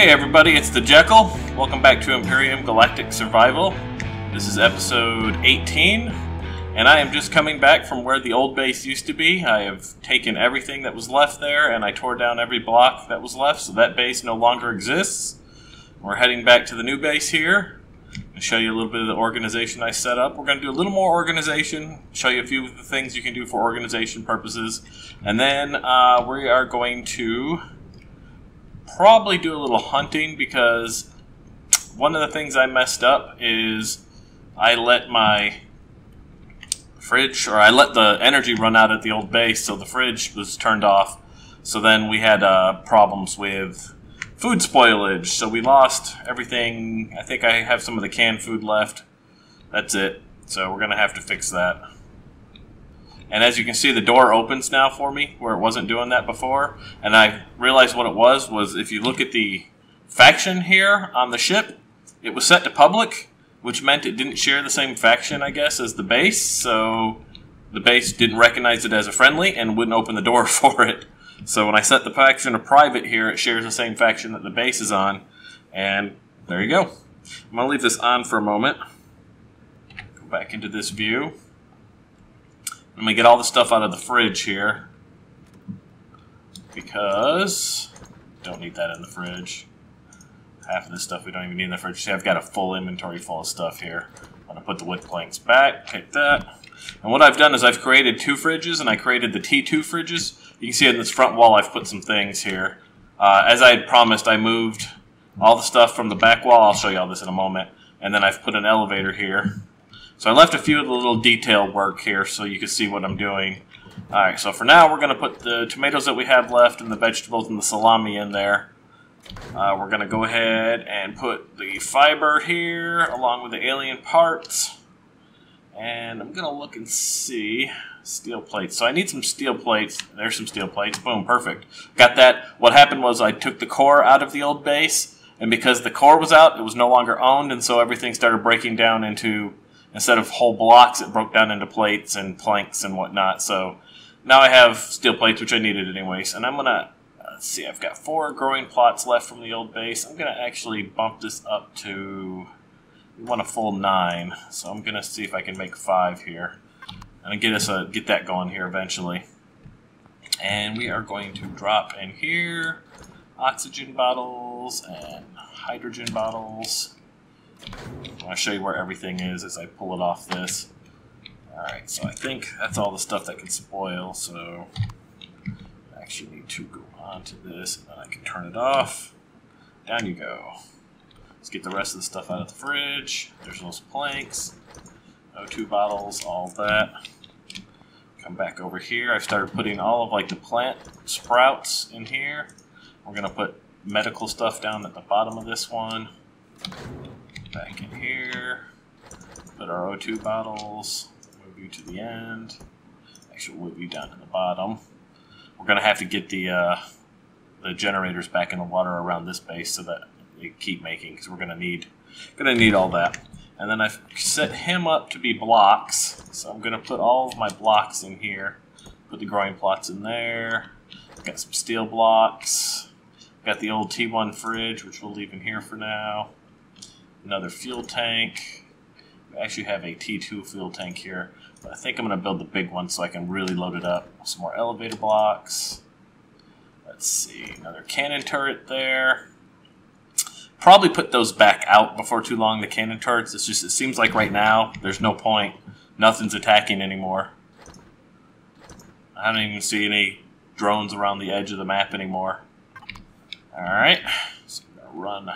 Hey everybody, it's the Jekyll. Welcome back to Empyrion Galactic Survival. This is episode 18, and I am just coming back from where the old base used to be. I have taken everything that was left there, and I tore down every block that was left, so that base no longer exists. We're heading back to the new base here. I'll show you a little bit of the organization I set up. We're going to do a little more organization, show you a few of the things you can do for organization purposes, and then we are going to probably do a little hunting, because one of the things I messed up is I let my fridge, or I let the energy run out at the old base, so the fridge was turned off. So then we had problems with food spoilage, so we lost everything. I think I have some of the canned food left. That's it. So we're going to have to fix that. And as you can see, the door opens now for me, where it wasn't doing that before. And I realized what it was if you look at the faction here on the ship, it was set to public, which meant it didn't share the same faction, I guess, as the base. So the base didn't recognize it as a friendly and wouldn't open the door for it. So when I set the faction to private here, it shares the same faction that the base is on. And there you go. I'm going to leave this on for a moment. Go back into this view. I'm going to get all the stuff out of the fridge here, because don't need that in the fridge. Half of this stuff we don't even need in the fridge. See, I've got a full inventory full of stuff here. I'm going to put the wood planks back, take that. And what I've done is I've created two fridges, and I created the T2 fridges. You can see in this front wall I've put some things here. As I had promised, I moved all the stuff from the back wall. I'll show you all this in a moment. And then I've put an elevator here. So I left a few of the little detail work here so you can see what I'm doing. Alright, so for now we're going to put the tomatoes that we have left and the vegetables and the salami in there. We're going to go ahead and put the fiber here along with the alien parts. And I'm going to look and see steel plates. So I need some steel plates. There's some steel plates. Boom, perfect. Got that. What happened was I took the core out of the old base, and because the core was out, it was no longer owned, and so everything started breaking down into, instead of whole blocks, it broke down into plates and planks and whatnot. So now I have steel plates, which I needed anyways. And I'm going to, let's see, I've got 4 growing plots left from the old base. I'm going to actually bump this up to, we want a full 9. So I'm going to see if I can make 5 here. And get that going here eventually. And we are going to drop in here oxygen bottles and hydrogen bottles. I want to show you where everything is as I pull it off this. Alright, so I think that's all the stuff that can spoil, so I actually need to go onto this, and then I can turn it off. Down you go. Let's get the rest of the stuff out of the fridge. There's those planks, O2 bottles, all that. Come back over here. I've started putting all of like the plant sprouts in here. We're going to put medical stuff down at the bottom of this one. Back in here, put our O2 bottles, move you to the end, actually move you down to the bottom. We're going to have to get the generators back in the water around this base so that they keep making, because we're going to need all that. And then I've set him up to be blocks, so I'm going to put all of my blocks in here. Put the growing plots in there. Got some steel blocks. Got the old T1 fridge, which we'll leave in here for now. Another fuel tank. We actually have a T2 fuel tank here, but I think I'm going to build the big one so I can really load it up. Some more elevator blocks. Let's see, another cannon turret there. Probably put those back out before too long, the cannon turrets. It's just, it seems like right now there's no point. Nothing's attacking anymore. I don't even see any drones around the edge of the map anymore. Alright, so I'm going to run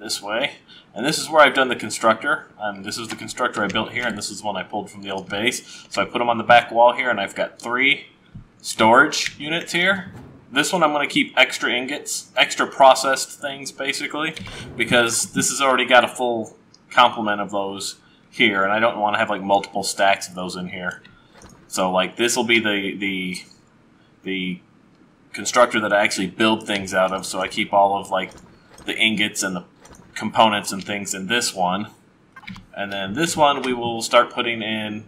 this way. And this is where I've done the constructor. This is the constructor I built here, and this is one I pulled from the old base. So I put them on the back wall here, and I've got 3 storage units here. This one I'm going to keep extra ingots, extra processed things basically, because this has already got a full complement of those here, and I don't want to have like multiple stacks of those in here. So like this will be the constructor that I actually build things out of, so I keep all of like the ingots and the components and things in this one. And then this one we will start putting in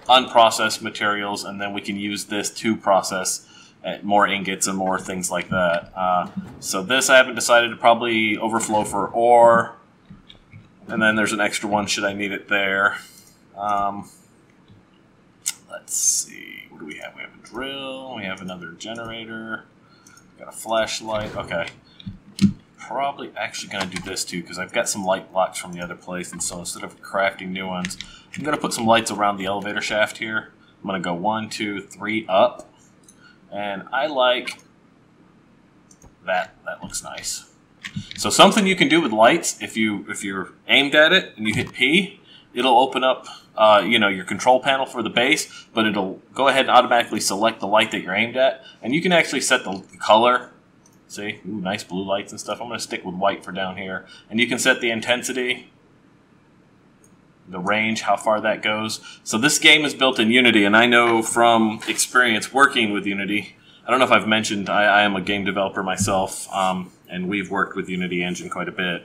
unprocessed materials, and then we can use this to process more ingots and more things like that. So this I haven't decided to probably overflow for ore. And then there's an extra one should I need it there. Let's see. What do we have? We have a drill. We have another generator. Got a flashlight. Okay. Probably actually going to do this too because I've got some light blocks from the other place. And so instead of crafting new ones, I'm going to put some lights around the elevator shaft here. I'm going to go 1, 2, 3 up. And I like that. That looks nice. So something you can do with lights, if you're aimed at it and you hit P, it'll open up your control panel for the base, but it'll go ahead and automatically select the light that you're aimed at, and you can actually set the color. See, ooh, nice blue lights and stuff. I'm going to stick with white for down here, and you can set the intensity, the range, how far that goes. So this game is built in Unity, and I know from experience working with Unity, I don't know if I've mentioned, I am a game developer myself, and we've worked with Unity Engine quite a bit.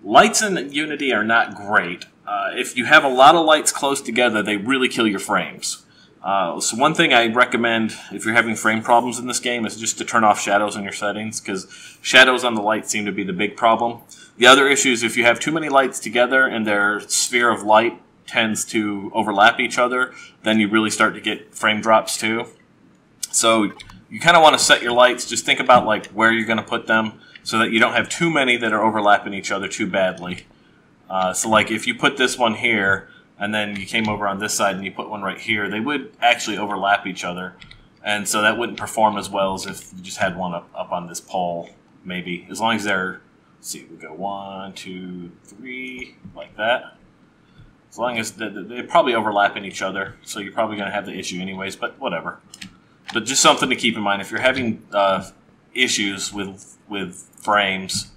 Lights in Unity are not great. If you have a lot of lights close together, they really kill your frames. So one thing I recommend if you're having frame problems in this game is just to turn off shadows in your settings, because shadows on the lights seem to be the big problem. The other issue is if you have too many lights together and their sphere of light tends to overlap each other, then you really start to get frame drops too. So you kind of want to set your lights, just think about like where you're going to put them so that you don't have too many that are overlapping each other too badly. So like if you put this one here and then you came over on this side and you put one right here, they would actually overlap each other. And so that wouldn't perform as well as if you just had one up on this pole, maybe. As long as they're, let's see, we go 1, 2, 3, like that. As long as they're probably overlapping each other, so you're probably going to have the issue anyways, but whatever. But just something to keep in mind. If you're having issues with frames,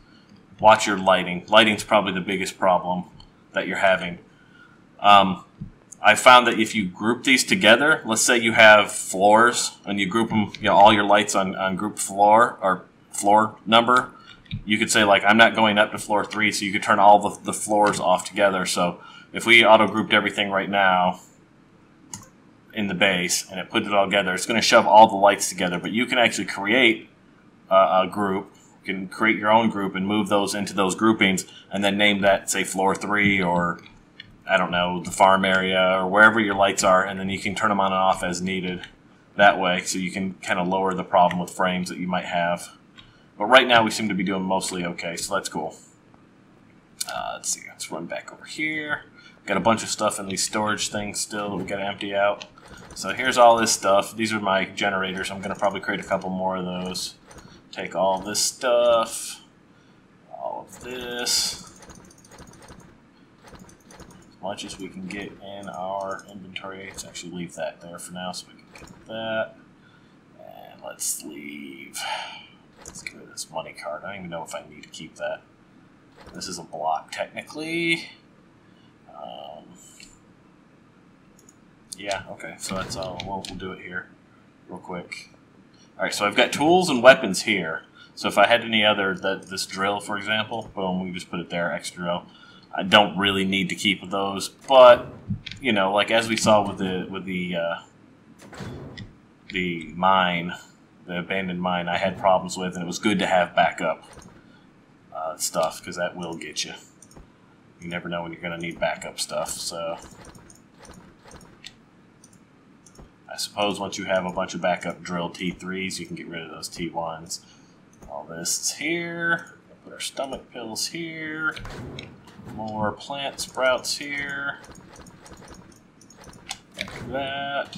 watch your lighting. Lighting's probably the biggest problem that you're having. I found that if you group these together, let's say you have floors, and you group them, all your lights on group floor, or floor number, you could say, like, I'm not going up to floor 3, so you could turn all the floors off together. So if we auto-grouped everything right now in the base, and it put it all together, it's going to shove all the lights together. But you can actually create a group. You can create your own group and move those into those groupings, and then name that, say, floor 3, or I don't know, the farm area, or wherever your lights are, and then you can turn them on and off as needed that way, so you can kind of lower the problem with frames that you might have. But right now we seem to be doing mostly okay, so that's cool. Let's see, let's run back over here. Got a bunch of stuff in these storage things still that we got to empty out. So here's all this stuff. These are my generators. I'm going to probably create a couple more of those. Take all this stuff, all of this, as much as we can get in our inventory. Let's actually leave that there for now so we can get that. And let's leave. Let's get rid of this money card. I don't even know if I need to keep that. This is a block technically. Yeah, okay, so that's all. We'll do it here real quick. Alright, so I've got tools and weapons here. So if I had any other, this drill, for example, boom, we just put it there, extra drill. I don't really need to keep those, but, you know, like as we saw with the mine, the abandoned mine, I had problems with, and it was good to have backup stuff, because that will get you. You never know when you're going to need backup stuff, so I suppose once you have a bunch of backup drill T3s, you can get rid of those T1s. All this is here. We'll put our stomach pills here. More plant sprouts here. Like that.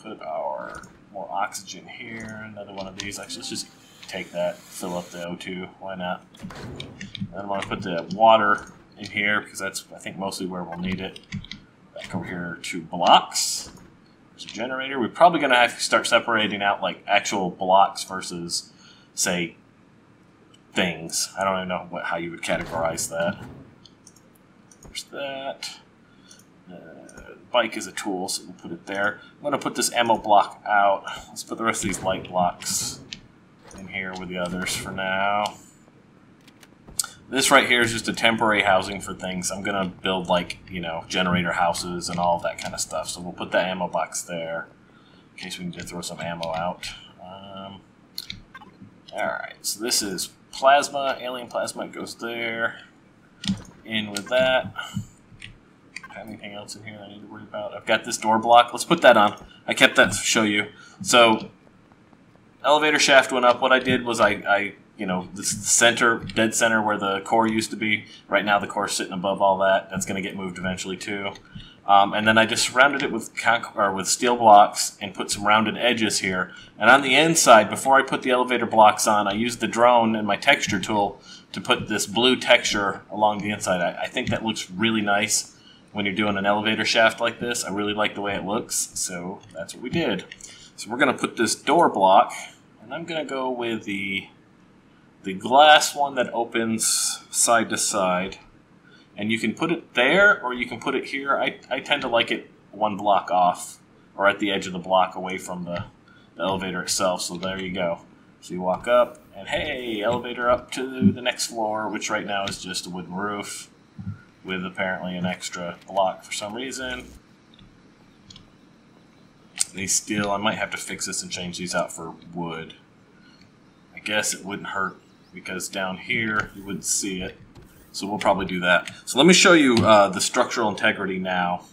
Put our more oxygen here. Another one of these. Actually, let's just take that. Fill up the O2. Why not? And then I'm going to put the water in here because that's, I think, mostly where we'll need it. Back over here, 2 blocks. There's a generator. We're probably going to have to start separating out like actual blocks versus, say, things. I don't even know how you would categorize that. There's that. The bike is a tool, so we'll put it there. I'm going to put this ammo block out. Let's put the rest of these light blocks in here with the others for now. This right here is just a temporary housing for things. I'm going to build, like, you know, generator houses and all of that kind of stuff. So we'll put the ammo box there. in case we need to throw some ammo out. Alright, so this is plasma, alien plasma goes there. In with that. Anything else in here I need to worry about? I've got this door block. Let's put that on. I kept that to show you. So, elevator shaft went up. What I did was you know, this is the center, dead center where the core used to be. Right now the core's sitting above all that. That's going to get moved eventually too. And then I just surrounded it with steel blocks and put some rounded edges here. And on the inside, before I put the elevator blocks on, I used the drone and my texture tool to put this blue texture along the inside. I think that looks really nice when you're doing an elevator shaft like this. I really like the way it looks, so that's what we did. So we're going to put this door block, and I'm going to go with the glass one that opens side to side. And you can put it there, or you can put it here. I tend to like it one block off, or at the edge of the block away from the elevator itself. So there you go. So you walk up, and hey, elevator up to the next floor, which right now is just a wooden roof with apparently an extra block for some reason. These steel, I might have to fix this and change these out for wood. I guess it wouldn't hurt because down here you wouldn't see it. So we'll probably do that. So let me show you the structural integrity now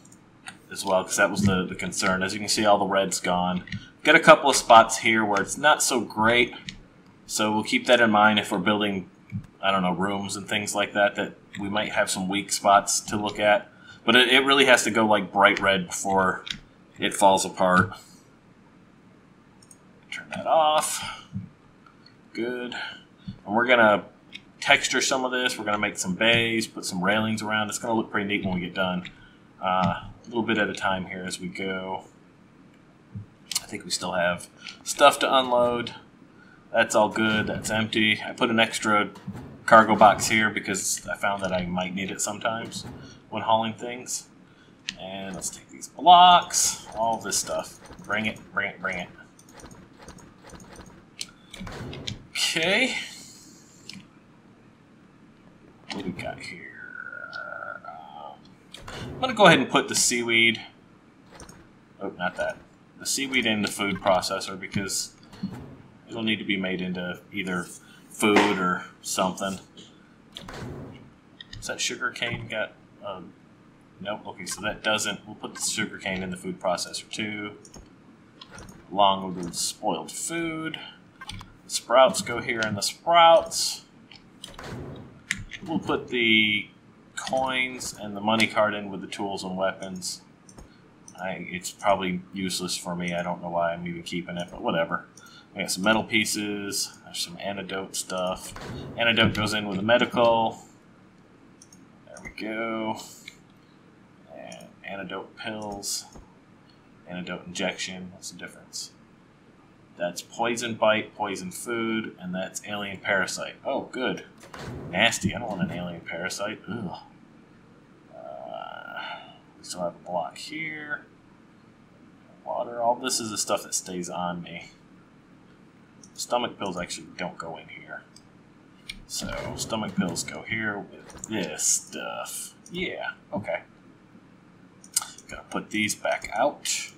as well, because that was the concern. As you can see, all the red's gone. Got a couple of spots here where it's not so great. So we'll keep that in mind if we're building, I don't know, rooms and things like that, that we might have some weak spots to look at. But it really has to go like bright red before it falls apart. Turn that off. Good. And we're going to texture some of this. We're going to make some bays, put some railings around. It's going to look pretty neat when we get done. A little bit at a time here as we go. I think we still have stuff to unload. That's all good. That's empty. I put an extra cargo box here because I found that I might need it sometimes when hauling things. And let's take these blocks, all this stuff. Bring it, bring it, bring it. Okay. What do we got here? I'm going to go ahead and put the seaweed. Oh, not that. The seaweed in the food processor because it'll need to be made into either food or something. Is that sugar cane got... nope, okay, so that doesn't. We'll put the sugar cane in the food processor too, along with the spoiled food. The sprouts go here in the sprouts. We'll put the coins and the money card in with the tools and weapons. It's probably useless for me. I don't know why I'm even keeping it, but whatever. We got some metal pieces. There's some antidote stuff. Antidote goes in with the medical. There we go. And antidote pills. Antidote injection. What's the difference? That's poison bite, poison food, and that's alien parasite. Oh, good. Nasty. I don't want an alien parasite. Ugh. We still have a block here. Water. All this is the stuff that stays on me. Stomach pills actually don't go in here. So, stomach pills go here with this stuff. Yeah, okay. Gonna put these back out.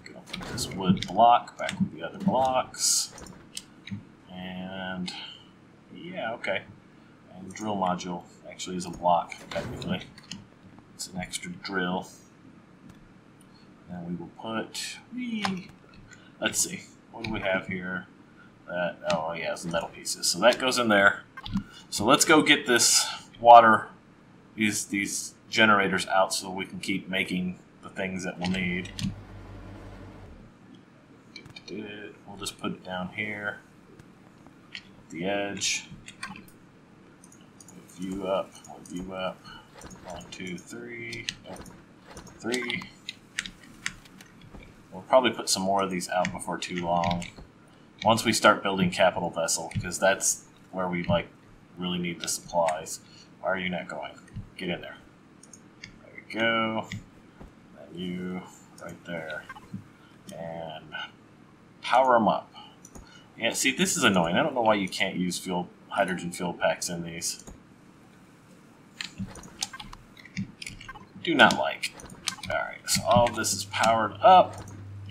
Gonna put this wood block back with the other blocks. And, yeah, okay. And the drill module actually is a block, technically. It's an extra drill. And we will put... Let's see. What do we have here? That, oh yeah, it's the metal pieces. So that goes in there. So let's go get this water, these generators out so we can keep making the things that we'll need. We'll just put it down here. At the edge. Move you up, move you up. 1, 2, 3. Oh, 3. We'll probably put some more of these out before too long. Once we start building capital vessel, because that's where we like really need the supplies. Why are you not going? Get in there. There we go. And you right there. And power them up. Yeah, see, this is annoying. I don't know why you can't use hydrogen fuel packs in these. Do not like. Alright, so all of this is powered up.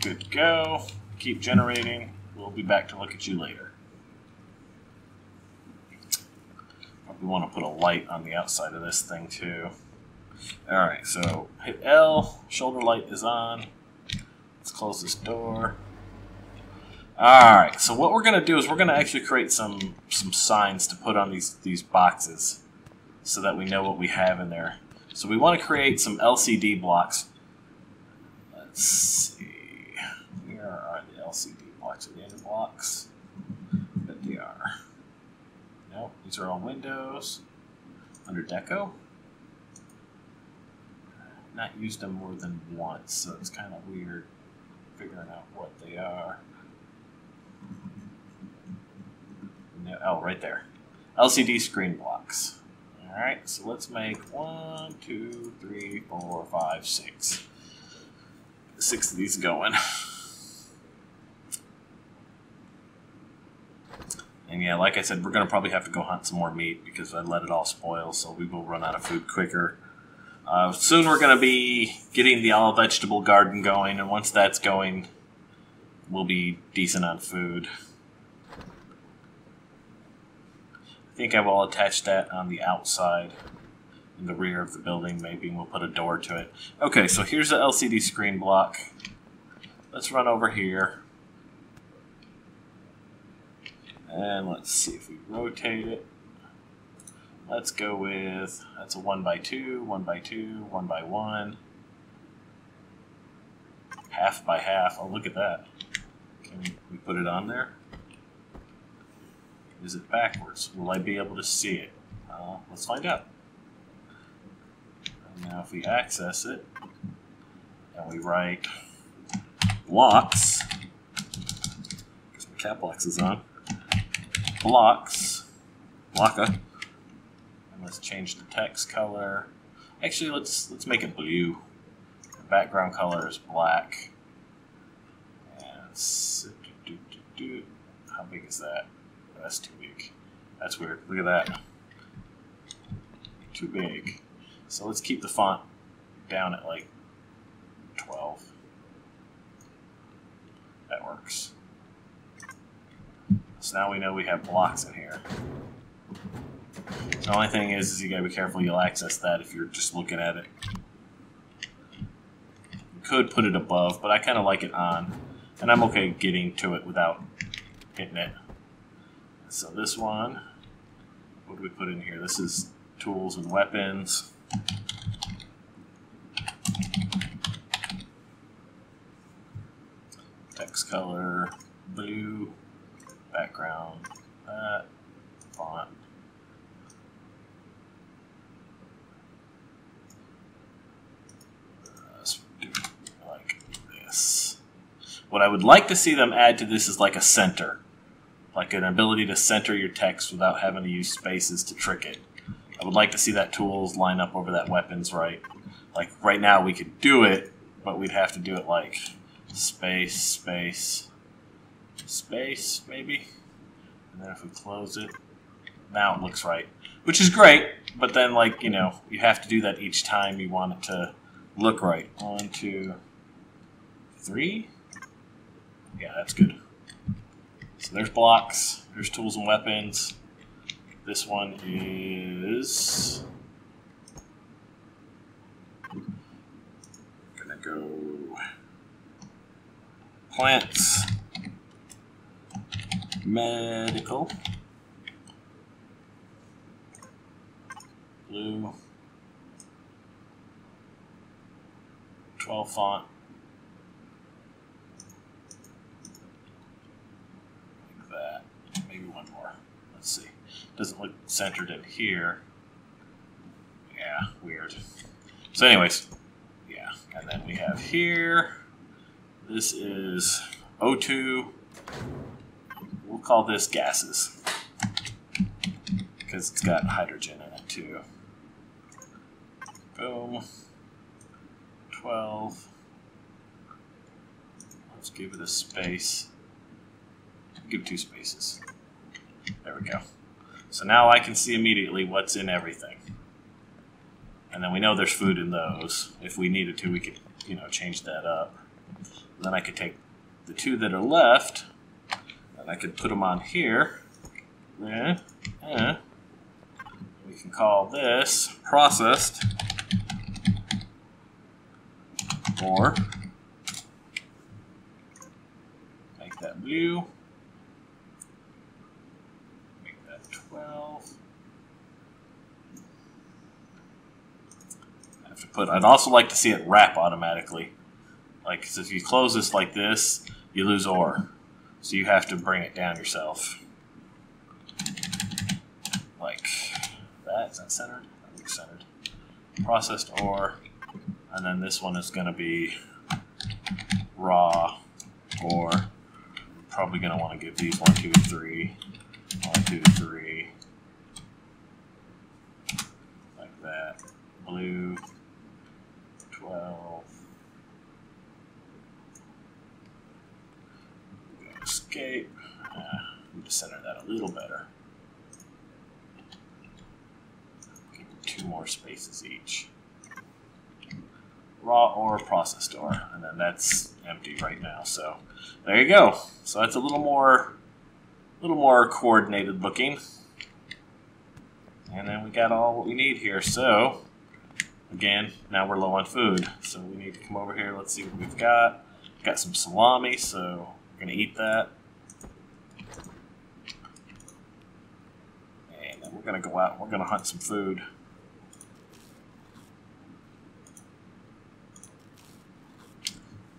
Good to go. Keep generating. We'll be back to look at you later. Probably want to put a light on the outside of this thing too. Alright, so hit L. Shoulder light is on. Let's close this door. Alright, so what we're going to do is we're going to actually create some signs to put on these boxes so that we know what we have in there. So we want to create some LCD blocks. Let's see. Where are the LCD blocks? Are they in the blocks? I bet they are. Nope, these are all windows. Under Deco. Not used them more than once, so it's kind of weird figuring out what they are. No, oh, right there. LCD screen blocks. Alright, so let's make 1, 2, 3, 4, 5, 6. 6 of these going. And yeah, like I said, we're going to probably have to go hunt some more meat because I let it all spoil, so we will run out of food quicker. Soon we're going to be getting the all-vegetable garden going, and once that's going, we'll be decent on food. I think I will attach that on the outside, in the rear of the building maybe, and we'll put a door to it. Okay, so here's the LCD screen block. Let's run over here. And let's see if we rotate it. Let's go with, that's a 1x2, 1x2, 1x1. Half by half. Oh, look at that. Can we put it on there? Is it backwards? Will I be able to see it? Let's find out. And now if we access it, and we write blocks, because my cap box is on, blocks, blocka, and let's change the text color. Actually, let's make it blue. The background color is black. And how big is that? That's too big. That's weird. Look at that. Too big. So let's keep the font down at like 12. That works. So now we know we have blocks in here. The only thing is you gotta be careful you'll access that if you're just looking at it. You could put it above, but I kind of like it on. And I'm okay getting to it without hitting it. So this one, what do we put in here? This is tools and weapons. Text color, blue, background, that, font. Let's do it like this. What I would like to see them add to this is like a center. Like an ability to center your text without having to use spaces to trick it. I would like to see that tools line up over that weapons right. Like right now we could do it, but we'd have to do it like space, space, space maybe. And then if we close it, now it looks right. Which is great, but then like, you know, you have to do that each time you want it to look right. 1, 2, 3. Yeah, that's good. So there's blocks, there's tools and weapons. This one is gonna go plants, medical, blue, 12 font. Maybe one more. Let's see. Doesn't look centered in here. Yeah, weird. So anyways, yeah. And then we have here, this is O2. We'll call this gases, because it's got hydrogen in it too. Boom. 12. Let's give it a space. Give 2 spaces. There we go. So now I can see immediately what's in everything. And then we know there's food in those. If we needed to, we could, you know, change that up. And then I could take the 2 that are left, and I could put them on here. We can call this processed ore. Make that blue. Make that 12. I have to put. I'd also like to see it wrap automatically. Like, 'cause if you close this like this, you lose ore. So you have to bring it down yourself. Like that. Is that centered? That looks centered. Processed ore. And then this one is going to be raw ore. Probably going to want to give these 1, 2, 3. 1, 2, 3. Like that. Blue. 12. Escape. Need to center that a little better. Give them 2 more spaces each. Raw ore, processed ore, and then that's empty right now. So there you go. So that's a little more coordinated looking. And then we got all what we need here. So again, now we're low on food, so we need to come over here. Let's see what we've got. Got some salami, so we're gonna eat that. And then we're gonna go out and we're gonna hunt some food.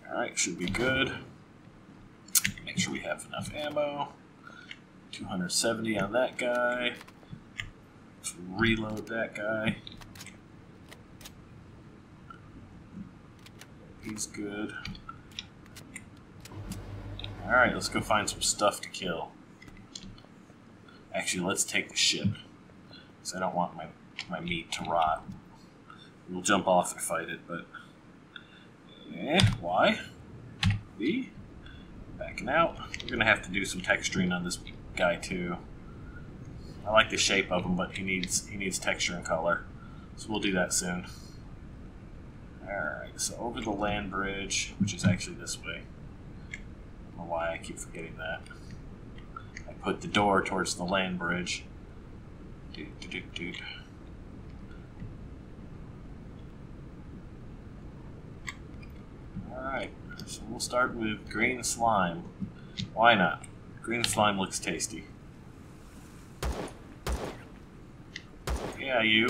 Alright, should be good. Make sure we have enough ammo. 270 on that guy. Let's reload that guy. He's good. Alright, let's go find some stuff to kill. Actually, let's take the ship, because I don't want my meat to rot. We'll jump off and fight it, but... why? B? Backing out. We're going to have to do some texturing on this guy, too. I like the shape of him, but he needs texture and color. So we'll do that soon. Alright, so over the land bridge, which is actually this way. I don't know why I keep forgetting that. I put the door towards the land bridge. Alright, so we'll start with green slime. Why not? Green slime looks tasty. Yeah, you.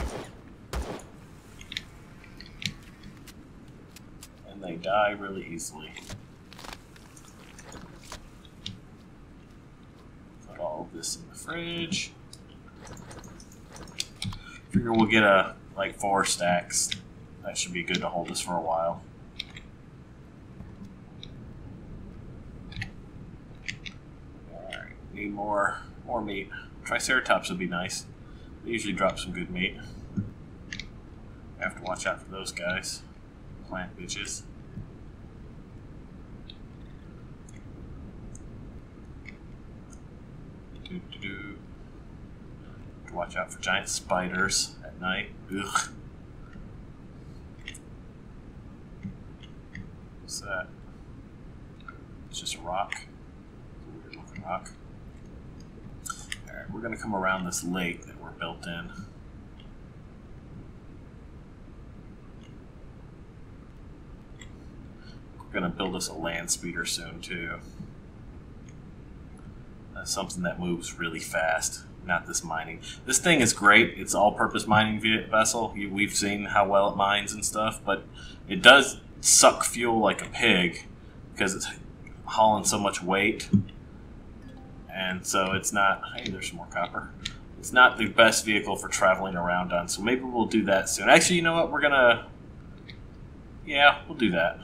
And they die really easily. Put all of this in the fridge. Figure we'll get like 4 stacks. That should be good to hold us for a while. Alright, need more meat. Triceratops would be nice. They usually drop some good meat. I have to watch out for those guys. Plant bitches. Have to watch out for giant spiders at night. Ugh. What's that? It's just a rock. It's a weird looking rock. Alright, we're gonna come around this lake that we're built in. We're gonna build us a land speeder soon too. That's something that moves really fast. Not this mining. This thing is great. It's all-purpose mining vessel. We've seen how well it mines and stuff, but it does suck fuel like a pig because it's hauling so much weight. And so it's not... Hey, there's some more copper. It's not the best vehicle for traveling around on, so maybe we'll do that soon. Actually, you know what? We're gonna... Yeah, we'll do that.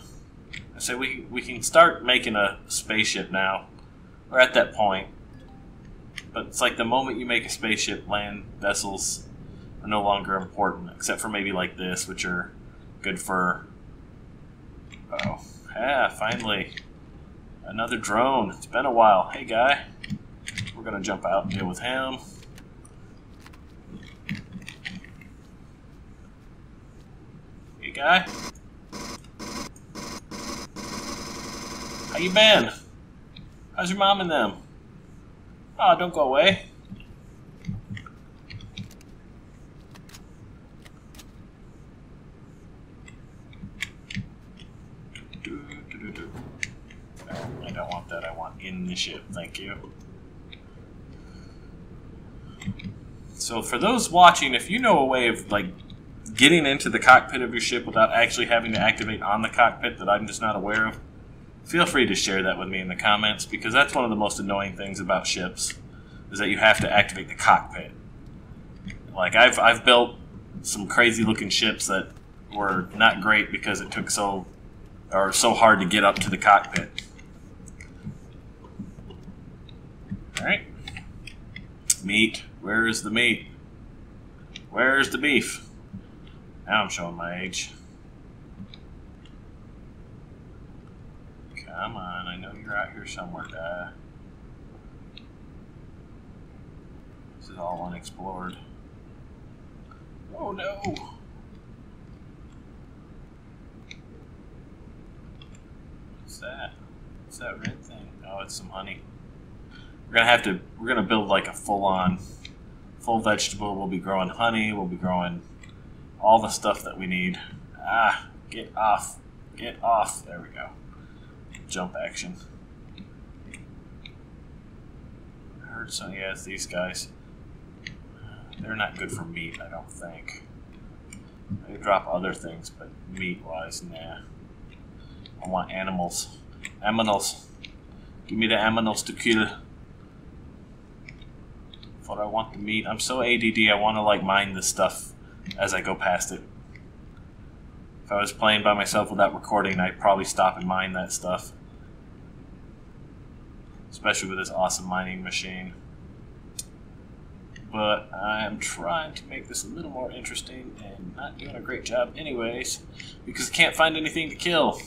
I say we can start making a spaceship now. We're at that point. But it's like the moment you make a spaceship, land vessels are no longer important, except for maybe like this, which are good for... Oh, yeah, finally. Another drone. It's been a while. Hey, guy. We're going to jump out and deal with him. Hey, guy. Hi. How you been? How's your mom and them? Oh, don't go away. No, I don't want that. I want in the ship. Thank you. So for those watching, if you know a way of like getting into the cockpit of your ship without actually having to activate on the cockpit that I'm just not aware of, feel free to share that with me in the comments, because that's one of the most annoying things about ships, is that you have to activate the cockpit. Like I've built some crazy looking ships that were not great because it took so hard to get up to the cockpit. Alright. Meat. Where is the meat? Where's the beef? Now I'm showing my age. Come on, I know you're out here somewhere, guy. This is all unexplored. Oh no! What's that? What's that red thing? Oh, it's some honey. We're gonna build like a full vegetable. We'll be growing honey, we'll be growing all the stuff that we need. Ah, get off. Get off. There we go. Jump action. I heard some, yeah, it's these guys. They're not good for meat, I don't think. They drop other things, but meat-wise, nah. I want animals. Aminals. Give me the aminals to kill. But I want the meat. I'm so ADD, I want to like mine this stuff as I go past it. If I was playing by myself without recording, I'd probably stop and mine that stuff. Especially with this awesome mining machine. But I am trying to make this a little more interesting and not doing a great job anyways, because I can't find anything to kill.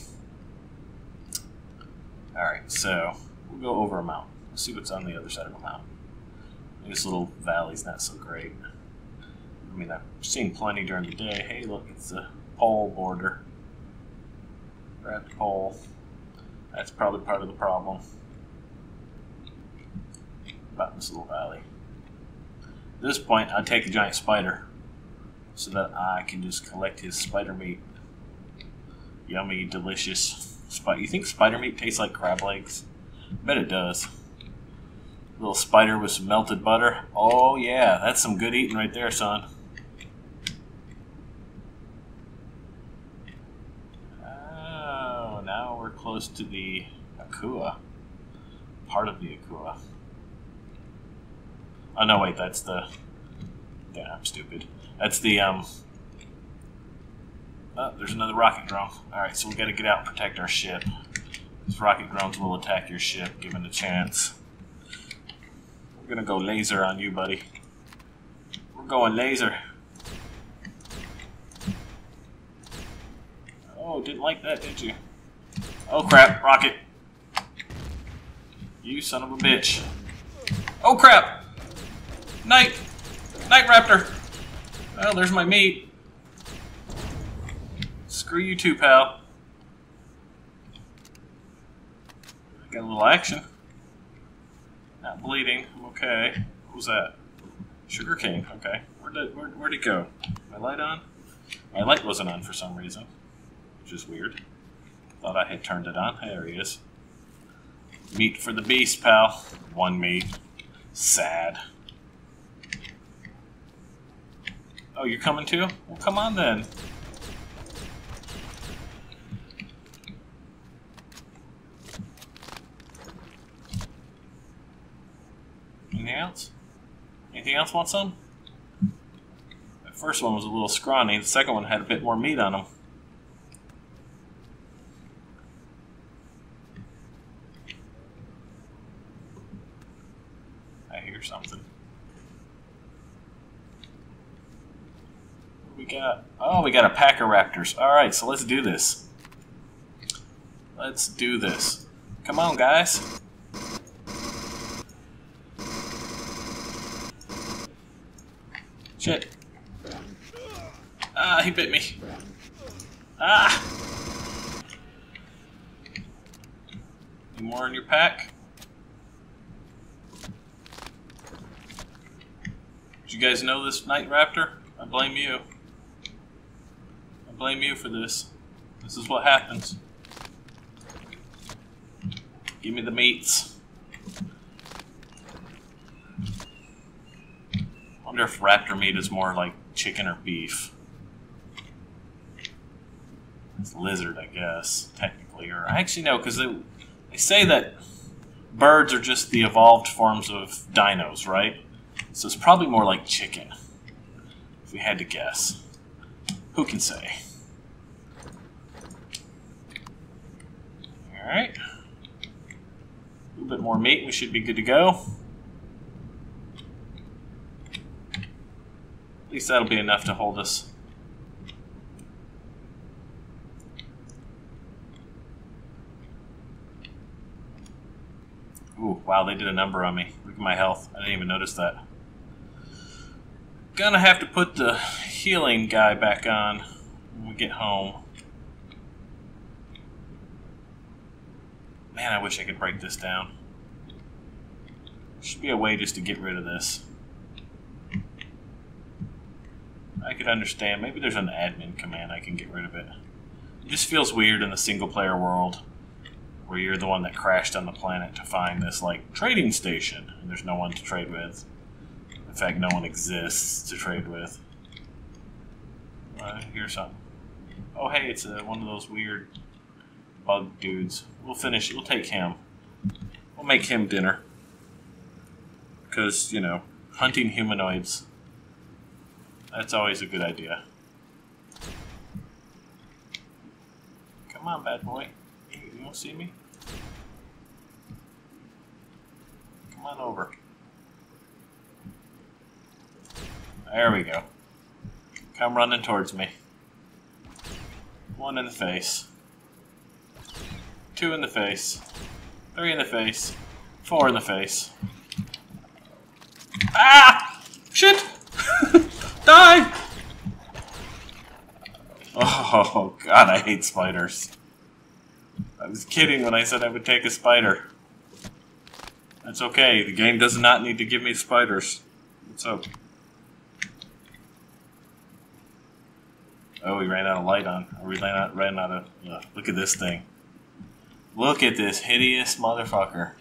Alright, so we'll go over a mountain. Let's see what's on the other side of a mountain. This little valley's not so great. I mean, I've seen plenty during the day. Hey, look, it's the pole border. Grab the pole. That's probably part of the problem about this little valley. At this point, I'd take a giant spider so that I can just collect his spider meat. Yummy, delicious. You think spider meat tastes like crab legs? I bet it does. Little spider with some melted butter. Oh yeah, that's some good eating right there, son. Oh, now we're close to the Akua. Part of the Akua. Oh no, wait, that's the... Yeah, I'm stupid. That's the, Oh, there's another rocket drone. Alright, so we gotta get out and protect our ship. These rocket drones will attack your ship, given a chance. We're gonna go laser on you, buddy. We're going laser. Oh, didn't like that, did you? Oh crap, rocket. You son of a bitch. Oh crap! Night raptor! Well, there's my meat. Screw you too, pal. Got a little action. Not bleeding. I'm okay. What was that? Sugar cane. Okay. Where'd it go? My light on? My light wasn't on for some reason, which is weird. Thought I had turned it on. There he is. Meat for the beast, pal. One meat. Sad. Oh, you're coming too? Well, come on then. Anything else? Anything else want some? The first one was a little scrawny. The second one had a bit more meat on them. I hear something. What we got? Oh, we got a pack of raptors. Alright, so let's do this. Let's do this. Come on, guys. Shit. Ah, he bit me. Ah! more in your pack? Did you guys know this, Night Raptor? I blame you. I blame you for this. This is what happens. Give me the meats. I wonder if raptor meat is more like chicken or beef. It's lizard, I guess, technically. Or actually, no, because they say that birds are just the evolved forms of dinos, right? So it's probably more like chicken, if we had to guess. Who can say? Alright. A little bit more meat, we should be good to go. At least that'll be enough to hold us. Ooh, wow, they did a number on me. Look at my health. I didn't even notice that. Gonna have to put the healing guy back on when we get home. Man, I wish I could break this down. Should be a way just to get rid of this. I could understand. Maybe there's an admin command I can get rid of it. It just feels weird in the single-player world, where you're the one that crashed on the planet to find this, like, trading station, and there's no one to trade with. In fact, no one exists to trade with. Here's something. Oh, hey, it's one of those weird bug dudes. We'll take him. We'll make him dinner. Because, you know, hunting humanoids, that's always a good idea. Come on, bad boy. You don't see me? Come on over. There we go. Come running towards me. 1 in the face. 2 in the face. 3 in the face. 4 in the face. Ah! Shit! Die! Oh, God, I hate spiders. I was kidding when I said I would take a spider. That's okay. The game does not need to give me spiders. What's up? Oh, we ran out of light on. Or we ran out of... look at this thing. Look at this hideous motherfucker.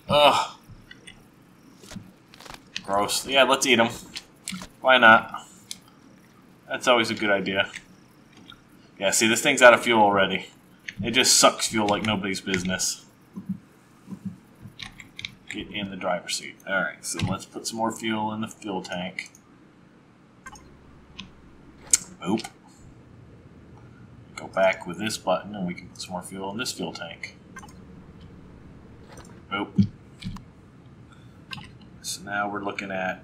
Ugh. Gross. Yeah, let's eat them. Why not? That's always a good idea. Yeah, see, this thing's out of fuel already. It just sucks fuel like nobody's business. Get in the driver's seat. Alright, so let's put some more fuel in the fuel tank. Boop. Go back with this button and we can put some more fuel in this fuel tank. Boop. So now we're looking at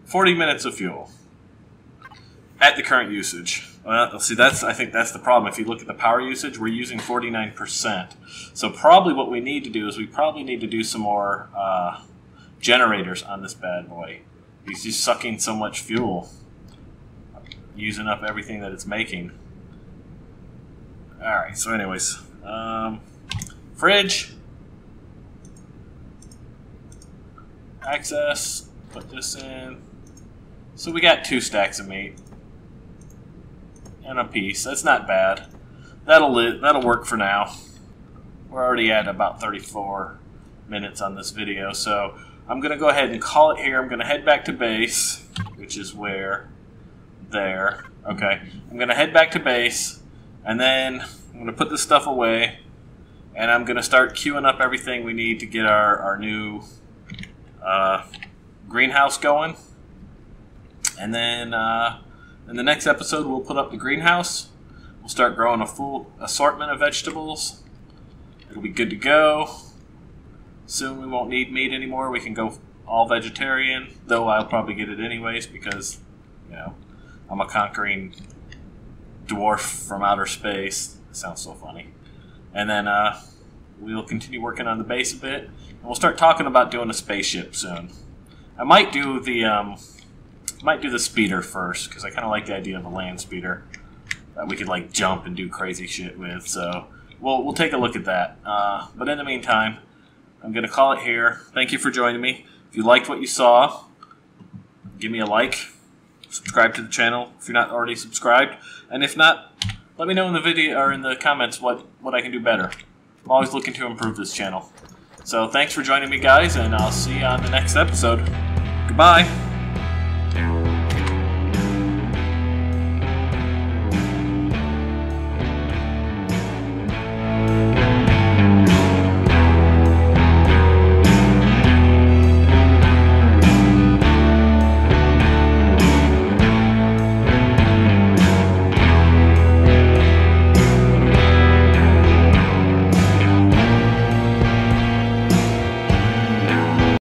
40 minutes of fuel at the current usage. Well, see, I think that's the problem. If you look at the power usage, we're using 49%. So probably what we need to do is we probably need to do some more generators on this bad boy. He's just sucking so much fuel, using up everything that it's making. Alright, so anyways, fridge, access, put this in. So we got 2 stacks of meat and a piece. That's not bad. That'll work for now. We're already at about 34 minutes on this video, so I'm gonna go ahead and call it here. I'm gonna head back to base, which is where there. Okay, I'm gonna head back to base, and then I'm gonna put this stuff away, and I'm gonna start queuing up everything we need to get our new greenhouse going. And then in the next episode, we'll put up the greenhouse. We'll start growing a full assortment of vegetables. It'll be good to go. Soon we won't need meat anymore. We can go all vegetarian, though I'll probably get it anyways because, you know, I'm a conquering dwarf from outer space. That sounds so funny. And then we'll continue working on the base a bit, and we'll start talking about doing a spaceship soon. I might do the speeder first because I kind of like the idea of a land speeder that we could like jump and do crazy shit with. So we'll take a look at that. But in the meantime, I'm going to call it here. Thank you for joining me. If you liked what you saw, give me a like. Subscribe to the channel if you're not already subscribed. And if not, let me know in the video or in the comments what I can do better. I'm always looking to improve this channel. So thanks for joining me, guys, and I'll see you on the next episode. Goodbye.